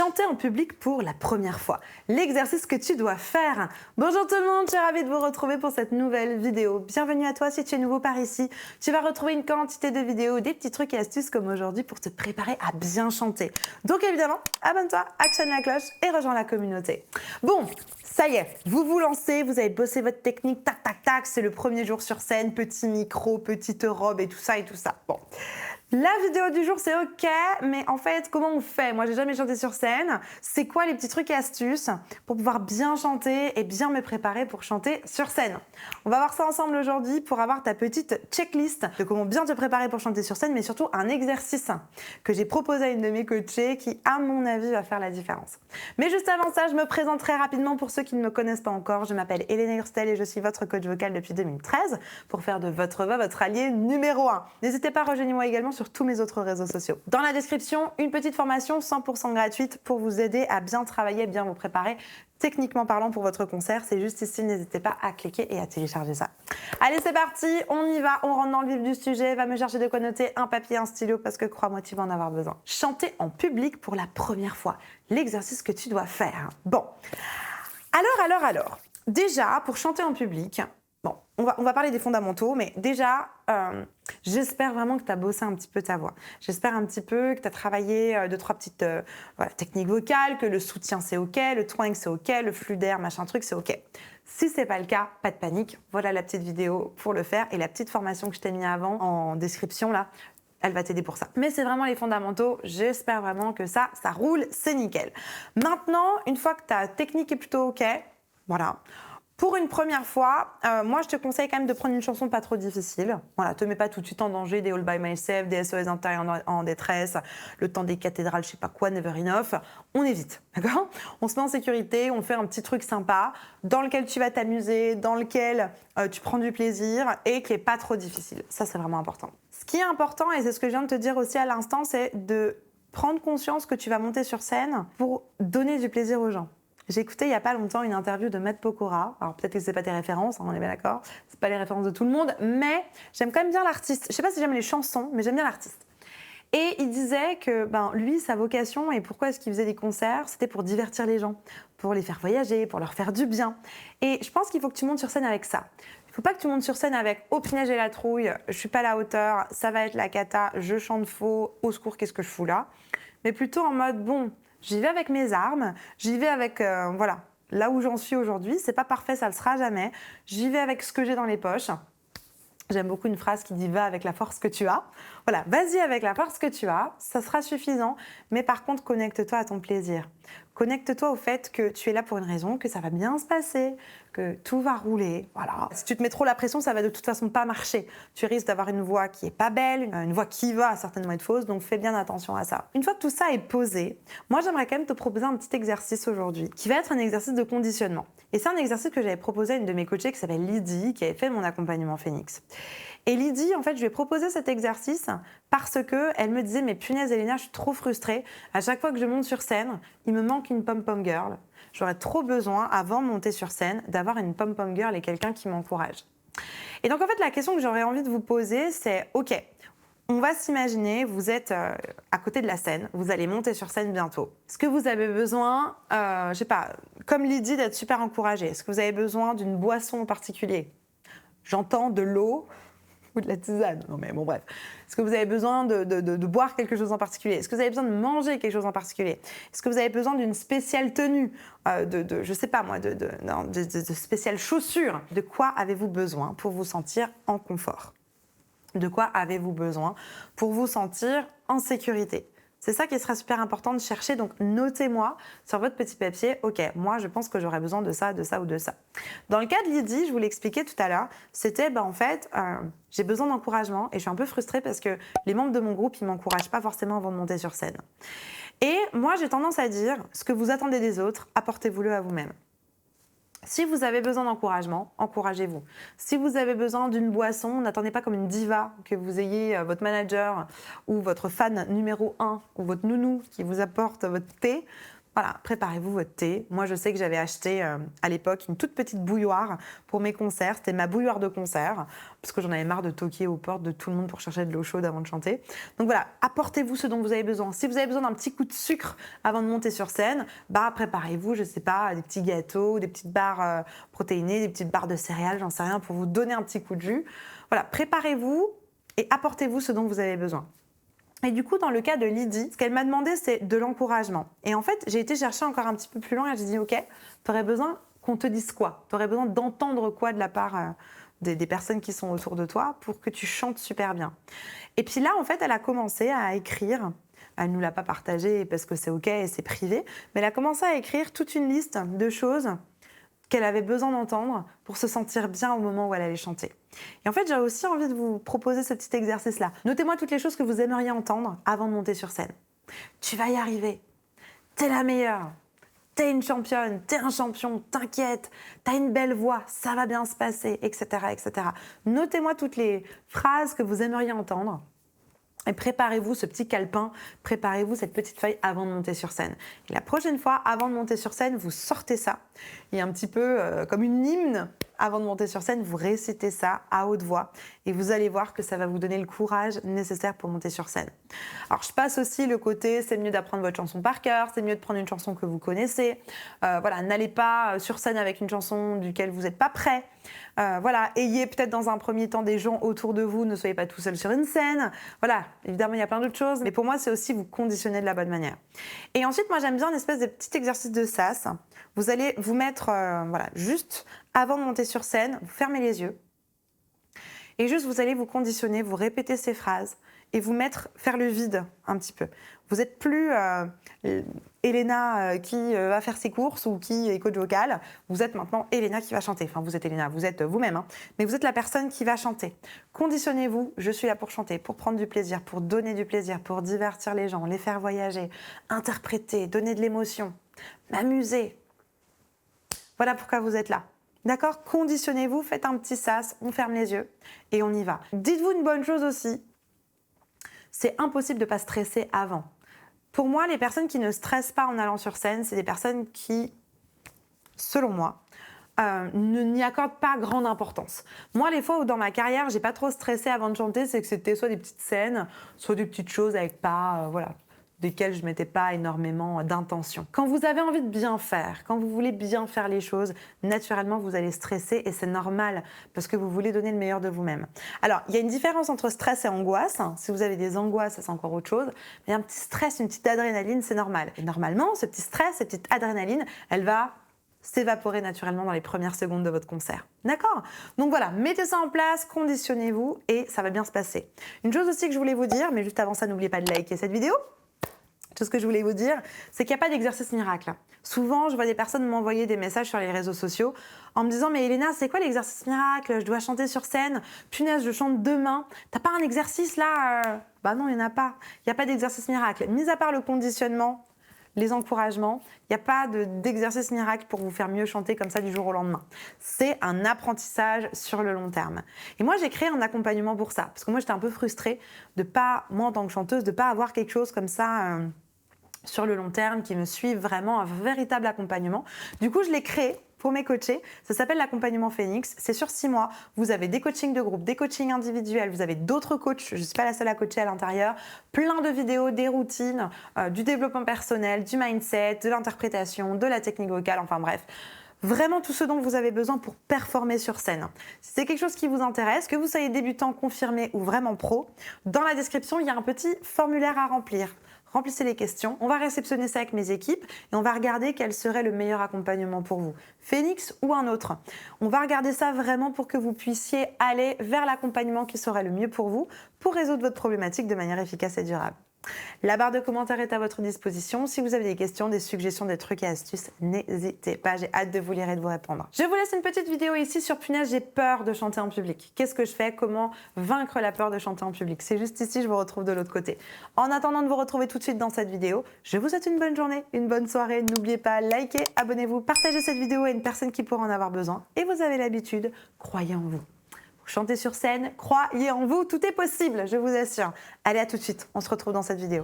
Chanter en public pour la première fois, l'exercice que tu dois faire. Bonjour tout le monde, je suis ravie de vous retrouver pour cette nouvelle vidéo. Bienvenue à toi si tu es nouveau par ici. Tu vas retrouver une quantité de vidéos, des petits trucs et astuces comme aujourd'hui pour te préparer à bien chanter. Donc évidemment, abonne-toi, actionne la cloche et rejoins la communauté. Bon, ça y est, vous vous lancez, vous avez bossé votre technique, tac tac tac, c'est le premier jour sur scène, petit micro, petite robe et tout ça et tout ça. Bon. La vidéo du jour, c'est ok, mais en fait, comment on fait? Moi, j'ai jamais chanté sur scène. C'est quoi les petits trucs et astuces pour pouvoir bien chanter et bien me préparer pour chanter sur scène? On va voir ça ensemble aujourd'hui pour avoir ta petite checklist de comment bien te préparer pour chanter sur scène, mais surtout un exercice que j'ai proposé à une de mes coachées qui, à mon avis, va faire la différence. Mais juste avant ça, je me présente très rapidement pour ceux qui ne me connaissent pas encore. Je m'appelle Hélène Hurstel et je suis votre coach vocal depuis 2013 pour faire de votre voix votre allié numéro 1. N'hésitez pas, rejoignez-moi également sur tous mes autres réseaux sociaux. Dans la description, une petite formation 100% gratuite pour vous aider à bien travailler, bien vous préparer techniquement parlant pour votre concert. C'est juste ici, n'hésitez pas à cliquer et à télécharger ça. Allez, c'est parti, on y va, on rentre dans le vif du sujet. Va me chercher de quoi noter, un papier, un stylo, parce que crois-moi, tu vas en avoir besoin. Chanter en public pour la première fois, l'exercice que tu dois faire. Bon, alors. Déjà, pour chanter en public, bon, on va parler des fondamentaux, mais déjà, j'espère vraiment que tu as bossé un petit peu ta voix. J'espère un petit peu que tu as travaillé 2-3 petites techniques vocales, que le soutien c'est ok, le twang c'est ok, le flux d'air, machin truc c'est ok. Si c'est pas le cas, pas de panique. Voilà la petite vidéo pour le faire et la petite formation que je t'ai mis avant en description là. Elle va t'aider pour ça. Mais c'est vraiment les fondamentaux. J'espère vraiment que ça roule, c'est nickel. Maintenant, une fois que ta technique est plutôt ok, voilà. Pour une première fois, moi, je te conseille quand même de prendre une chanson pas trop difficile. Voilà, te mets pas tout de suite en danger, des All By Myself, des SOS intérieurs en détresse, le temps des cathédrales, je sais pas quoi, Never Enough. On évite, d'accord? On se met en sécurité, on fait un petit truc sympa dans lequel tu vas t'amuser, dans lequel tu prends du plaisir et qui est pas trop difficile. Ça, c'est vraiment important. Ce qui est important, et c'est ce que je viens de te dire aussi à l'instant, c'est de prendre conscience que tu vas monter sur scène pour donner du plaisir aux gens. J'ai écouté il n'y a pas longtemps une interview de Matt Pokora. Alors peut-être que c'est pas tes références, on est bien d'accord. C'est pas les références de tout le monde, mais j'aime quand même bien l'artiste. Je sais pas si j'aime les chansons, mais j'aime bien l'artiste. Et il disait que lui, sa vocation et pourquoi est-ce qu'il faisait des concerts, c'était pour divertir les gens, pour les faire voyager, pour leur faire du bien. Et je pense qu'il faut que tu montes sur scène avec ça. Il ne faut pas que tu montes sur scène avec « Oh, punaise, j'ai la trouille, je suis pas à la hauteur, ça va être la cata, je chante faux, au secours, qu'est-ce que je fous là ?» Mais plutôt en mode « Bon, j'y vais avec mes armes, j'y vais avec, là où j'en suis aujourd'hui, c'est pas parfait, ça le sera jamais, j'y vais avec ce que j'ai dans les poches. » J'aime beaucoup une phrase qui dit « Va avec la force que tu as ». Voilà, vas-y avec la force que tu as, ça sera suffisant. Mais par contre, connecte-toi à ton plaisir. Connecte-toi au fait que tu es là pour une raison, que ça va bien se passer, que tout va rouler. Voilà. Si tu te mets trop la pression, ça va de toute façon pas marcher. Tu risques d'avoir une voix qui est pas belle, une voix qui va certainement être fausse, donc fais bien attention à ça. Une fois que tout ça est posé, moi j'aimerais quand même te proposer un petit exercice aujourd'hui, qui va être un exercice de conditionnement. Et c'est un exercice que j'avais proposé à une de mes coachées qui s'appelle Lydie, qui avait fait mon accompagnement Phoenix. Et Lydie, en fait, je lui ai proposé cet exercice parce qu'elle me disait « Mais punaise, Elena, je suis trop frustrée. À chaque fois que je monte sur scène, il me manque une pom-pom girl. J'aurais trop besoin, avant de monter sur scène, d'avoir une pom-pom girl et quelqu'un qui m'encourage. » Et donc, en fait, la question que j'aurais envie de vous poser, c'est « Ok, on va s'imaginer, vous êtes à côté de la scène, vous allez monter sur scène bientôt. Est-ce que vous avez besoin, je sais pas, comme Lydie, d'être super encouragée? Est-ce que vous avez besoin d'une boisson en particulier? J'entends de l'eau ou de la tisane. Non mais bon bref. Est-ce que vous avez besoin de boire quelque chose en particulier? Est-ce que vous avez besoin de manger quelque chose en particulier? Est-ce que vous avez besoin d'une spéciale tenue, je sais pas moi, de spéciales chaussures? De quoi avez-vous besoin pour vous sentir en confort? De quoi avez-vous besoin pour vous sentir en sécurité? C'est ça qui sera super important de chercher, donc notez-moi sur votre petit papier, ok, moi je pense que j'aurais besoin de ça ou de ça. Dans le cas de Lydie, je vous l'expliquais tout à l'heure, c'était en fait, j'ai besoin d'encouragement et je suis un peu frustrée parce que les membres de mon groupe, ils ne m'encouragent pas forcément avant de monter sur scène. Et moi j'ai tendance à dire, ce que vous attendez des autres, apportez-vous-le à vous-même. Si vous avez besoin d'encouragement, encouragez-vous. Si vous avez besoin d'une boisson, n'attendez pas comme une diva que vous ayez votre manager ou votre fan numéro 1 ou votre nounou qui vous apporte votre thé. Voilà, préparez-vous votre thé. Moi, je sais que j'avais acheté à l'époque une toute petite bouilloire pour mes concerts. C'était ma bouilloire de concert, parce que j'en avais marre de toquer aux portes de tout le monde pour chercher de l'eau chaude avant de chanter. Donc voilà, apportez-vous ce dont vous avez besoin. Si vous avez besoin d'un petit coup de sucre avant de monter sur scène, bah préparez-vous, je sais pas, des petits gâteaux, des petites barres protéinées, des petites barres de céréales, j'en sais rien, pour vous donner un petit coup de jus. Voilà, préparez-vous et apportez-vous ce dont vous avez besoin. Et du coup, dans le cas de Lydie, ce qu'elle m'a demandé, c'est de l'encouragement. Et en fait, j'ai été chercher encore un petit peu plus loin et j'ai dit, OK, tu aurais besoin qu'on te dise quoi? Tu aurais besoin d'entendre quoi de la part des personnes qui sont autour de toi pour que tu chantes super bien. Et puis là, en fait, elle a commencé à écrire. Elle ne nous l'a pas partagé parce que c'est OK et c'est privé, mais elle a commencé à écrire toute une liste de choses qu'elle avait besoin d'entendre pour se sentir bien au moment où elle allait chanter. Et en fait, j'ai aussi envie de vous proposer ce petit exercice-là. Notez-moi toutes les choses que vous aimeriez entendre avant de monter sur scène. Tu vas y arriver. T'es la meilleure. T'es une championne. T'es un champion. T'inquiète. T'as une belle voix. Ça va bien se passer, etc., etc. Notez-moi toutes les phrases que vous aimeriez entendre. Et préparez-vous ce petit calepin, préparez-vous cette petite feuille avant de monter sur scène. Et la prochaine fois, avant de monter sur scène, vous sortez ça. Et un petit peu comme une hymne, avant de monter sur scène, vous récitez ça à haute voix. Et vous allez voir que ça va vous donner le courage nécessaire pour monter sur scène. Alors, je passe aussi le côté, c'est mieux d'apprendre votre chanson par cœur, c'est mieux de prendre une chanson que vous connaissez. Voilà, n'allez pas sur scène avec une chanson duquel vous n'êtes pas prêt. Voilà, ayez peut-être dans un premier temps des gens autour de vous, ne soyez pas tout seul sur une scène. Voilà, évidemment, il y a plein d'autres choses, mais pour moi, c'est aussi vous conditionner de la bonne manière. Et ensuite, moi, j'aime bien une espèce de petit exercice de sas. Vous allez vous mettre, voilà, juste avant de monter sur scène, vous fermez les yeux. Et juste, vous allez vous conditionner, vous répéter ces phrases et vous faire le vide un petit peu. Vous n'êtes plus Elena qui va faire ses courses ou qui est coach vocal. Vous êtes maintenant Elena qui va chanter. Enfin, vous êtes Elena, vous êtes vous-même, hein. Mais vous êtes la personne qui va chanter. Conditionnez-vous, je suis là pour chanter, pour prendre du plaisir, pour donner du plaisir, pour divertir les gens, les faire voyager, interpréter, donner de l'émotion, m'amuser. Voilà pourquoi vous êtes là. D'accord? Conditionnez-vous, faites un petit sas, on ferme les yeux et on y va. Dites-vous une bonne chose aussi, c'est impossible de ne pas stresser avant. Pour moi, les personnes qui ne stressent pas en allant sur scène, c'est des personnes qui, selon moi, n'y accordent pas grande importance. Moi, les fois où dans ma carrière, j'ai pas trop stressé avant de chanter, c'est que c'était soit des petites scènes, soit des petites choses avec pas, voilà, desquelles je ne mettais pas énormément d'intention. Quand vous avez envie de bien faire, quand vous voulez bien faire les choses, naturellement, vous allez stresser et c'est normal parce que vous voulez donner le meilleur de vous-même. Alors, il y a une différence entre stress et angoisse. Si vous avez des angoisses, ça, c'est encore autre chose. Mais un petit stress, une petite adrénaline, c'est normal. Et normalement, ce petit stress, cette petite adrénaline, elle va s'évaporer naturellement dans les premières secondes de votre concert. D'accord? Donc voilà, mettez ça en place, conditionnez-vous et ça va bien se passer. Une chose aussi que je voulais vous dire, mais juste avant ça, n'oubliez pas de liker cette vidéo. Tout ce que je voulais vous dire, c'est qu'il n'y a pas d'exercice miracle. Souvent, je vois des personnes m'envoyer des messages sur les réseaux sociaux en me disant « Mais Elena, c'est quoi l'exercice miracle? Je dois chanter sur scène. Punaise, je chante demain. T'as pas un exercice là ?» Bah non, il n'y en a pas. Il n'y a pas d'exercice miracle. Mis à part le conditionnement, les encouragements, il n'y a pas d'exercice miracle pour vous faire mieux chanter comme ça du jour au lendemain. C'est un apprentissage sur le long terme. Et moi, j'ai créé un accompagnement pour ça. Parce que moi, j'étais un peu frustrée de pas, moi en tant que chanteuse, de pas avoir quelque chose comme ça sur le long terme qui me suive vraiment, un véritable accompagnement. Du coup, je l'ai créé pour mes coachés. Ça s'appelle l'accompagnement Phoenix. C'est sur 6 mois. Vous avez des coachings de groupe, des coachings individuels, vous avez d'autres coachs. Je ne suis pas la seule à coacher à l'intérieur. Plein de vidéos, des routines, du développement personnel, du mindset, de l'interprétation, de la technique vocale, enfin bref. Vraiment tout ce dont vous avez besoin pour performer sur scène. Si c'est quelque chose qui vous intéresse, que vous soyez débutant, confirmé ou vraiment pro, dans la description, il y a un petit formulaire à remplir. Remplissez les questions, on va réceptionner ça avec mes équipes et on va regarder quel serait le meilleur accompagnement pour vous, Phoenix ou un autre. On va regarder ça vraiment pour que vous puissiez aller vers l'accompagnement qui serait le mieux pour vous, pour résoudre votre problématique de manière efficace et durable. La barre de commentaires est à votre disposition. Si vous avez des questions, des suggestions, des trucs et astuces, n'hésitez pas. J'ai hâte de vous lire et de vous répondre. Je vous laisse une petite vidéo ici sur punaise, j'ai peur de chanter en public. Qu'est-ce que je fais? Comment vaincre la peur de chanter en public? C'est juste ici, je vous retrouve de l'autre côté. En attendant de vous retrouver tout de suite dans cette vidéo, je vous souhaite une bonne journée, une bonne soirée. N'oubliez pas, likez, abonnez-vous, partagez cette vidéo à une personne qui pourrait en avoir besoin. Et vous avez l'habitude, croyez en vous. Chantez sur scène, croyez en vous, tout est possible, je vous assure. Allez, à tout de suite, on se retrouve dans cette vidéo.